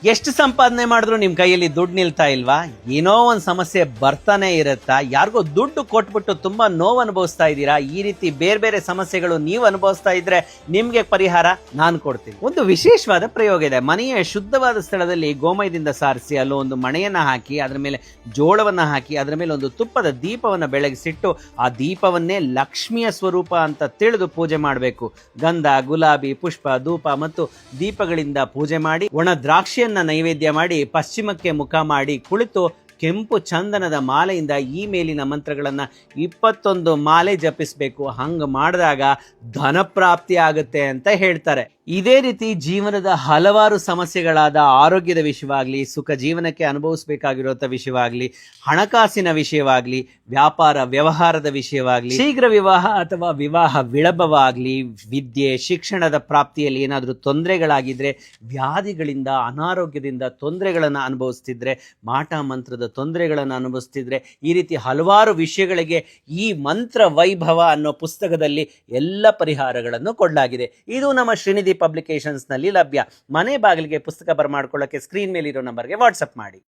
ಎಷ್ಟು ಸಂಪಾದನೆ ಮಾಡಿದ್ರು ನಿಮ್ ಕೈಯಲ್ಲಿ ದುಡ್ಡು ನಿಲ್ತಾ ಇಲ್ವಾ? ಏನೋ ಒಂದು ಸಮಸ್ಯೆ ಬರ್ತಾನೆ ಇರುತ್ತಾ? ಯಾರಿಗೋ ದುಡ್ಡು ಕೊಟ್ಬಿಟ್ಟು ತುಂಬಾ ನೋವು ಅನುಭವಿಸ್ತಾ ಇದ್ದೀರಾ? ಈ ರೀತಿ ಬೇರೆ ಬೇರೆ ಸಮಸ್ಯೆಗಳು ನೀವು ಅನುಭವಿಸ್ತಾ ಇದ್ರೆ ನಿಮ್ಗೆ ಪರಿಹಾರ ನಾನು ಕೊಡ್ತೀನಿ. ಒಂದು ವಿಶೇಷವಾದ ಪ್ರಯೋಗ ಇದೆ. ಮನೆಯ ಶುದ್ಧವಾದ ಸ್ಥಳದಲ್ಲಿ ಗೋಮಯದಿಂದ ಸಾರಿಸಿ ಅಲ್ಲೂ ಒಂದು ಮಣೆಯನ್ನ ಹಾಕಿ ಅದರ ಮೇಲೆ ಜೋಳವನ್ನ ಹಾಕಿ ಅದರ ಮೇಲೆ ಒಂದು ತುಪ್ಪದ ದೀಪವನ್ನ ಬೆಳಗಿಸಿಟ್ಟು ಆ ದೀಪವನ್ನೇ ಲಕ್ಷ್ಮಿಯ ಸ್ವರೂಪ ಅಂತ ತಿಳಿದು ಪೂಜೆ ಮಾಡಬೇಕು. ಗಂಧ, ಗುಲಾಬಿ, ಪುಷ್ಪ, ಧೂಪ ಮತ್ತು ದೀಪಗಳಿಂದ ಪೂಜೆ ಮಾಡಿ ಒಣ ದ್ರಾಕ್ಷಿಯನ್ನ ನೈವೇದ್ಯ ಮಾಡಿ ಪಶ್ಚಿಮಕ್ಕೆ ಮುಖ ಮಾಡಿ ಕುಳಿತು ಕೆಂಪು ಚಂದನದ ಮಾಲೆಯಿಂದ ಈ ಮೇಲಿನ ಮಂತ್ರಗಳನ್ನ 21 ಮಾಲೆ ಜಪಿಸಬೇಕು. ಹಂಗ ಮಾಡಿದಾಗ ಧನಪ್ರಾಪ್ತಿ ಆಗುತ್ತೆ ಅಂತ ಹೇಳ್ತಾರೆ. ಇದೇ ರೀತಿ ಜೀವನದ ಹಲವಾರು ಸಮಸ್ಯೆಗಳಾದ ಆರೋಗ್ಯದ ವಿಷಯವಾಗ್ಲಿ, ಸುಖ ಜೀವನಕ್ಕೆ ಅನುಭವಿಸಬೇಕಾಗಿರುವಂಥ ವಿಷಯವಾಗ್ಲಿ, ಹಣಕಾಸಿನ ವಿಷಯವಾಗ್ಲಿ, ವ್ಯಾಪಾರ ವ್ಯವಹಾರದ ವಿಷಯವಾಗ್ಲಿ, ಶೀಘ್ರ ವಿವಾಹ ಅಥವಾ ವಿವಾಹ ವಿಳಂಬವಾಗ್ಲಿ, ವಿದ್ಯೆ ಶಿಕ್ಷಣದ ಪ್ರಾಪ್ತಿಯಲ್ಲಿ ಏನಾದರೂ ತೊಂದರೆಗಳಾಗಿದ್ರೆ, ವ್ಯಾಧಿಗಳಿಂದ ಅನಾರೋಗ್ಯದಿಂದ ತೊಂದರೆಗಳನ್ನು ಅನುಭವಿಸ್ತಿದ್ರೆ, ಮಾಟ ಮಂತ್ರದ ತೊಂದರೆಗಳನ್ನು ಅನುಭವಿಸ್ತಿದ್ರೆ, ಈ ರೀತಿ ಹಲವಾರು ವಿಷಯಗಳಿಗೆ ಈ ಮಂತ್ರ ವೈಭವ ಅನ್ನೋ ಪುಸ್ತಕದಲ್ಲಿ ಎಲ್ಲ ಪರಿಹಾರಗಳನ್ನು ಕೊಡಲಾಗಿದೆ. ಇದು ನಮ್ಮ ಶ್ರೀನಿಧಿ ಪಬ್ಲಿಕೇಶನ್ಸ್ ನಲ್ಲಿ ಲಭ್ಯ. ಮನೆ ಬಾಗಿಲಿಗೆ ಪುಸ್ತಕ ಬರಮಾಡ್ಕೊಳ್ಳೋಕೆ ಸ್ಕ್ರೀನ್ ಮೇಲೆ ಇರೋ ನಂಬರ್ಗೆ ವಾಟ್ಸಪ್ ಮಾಡಿ.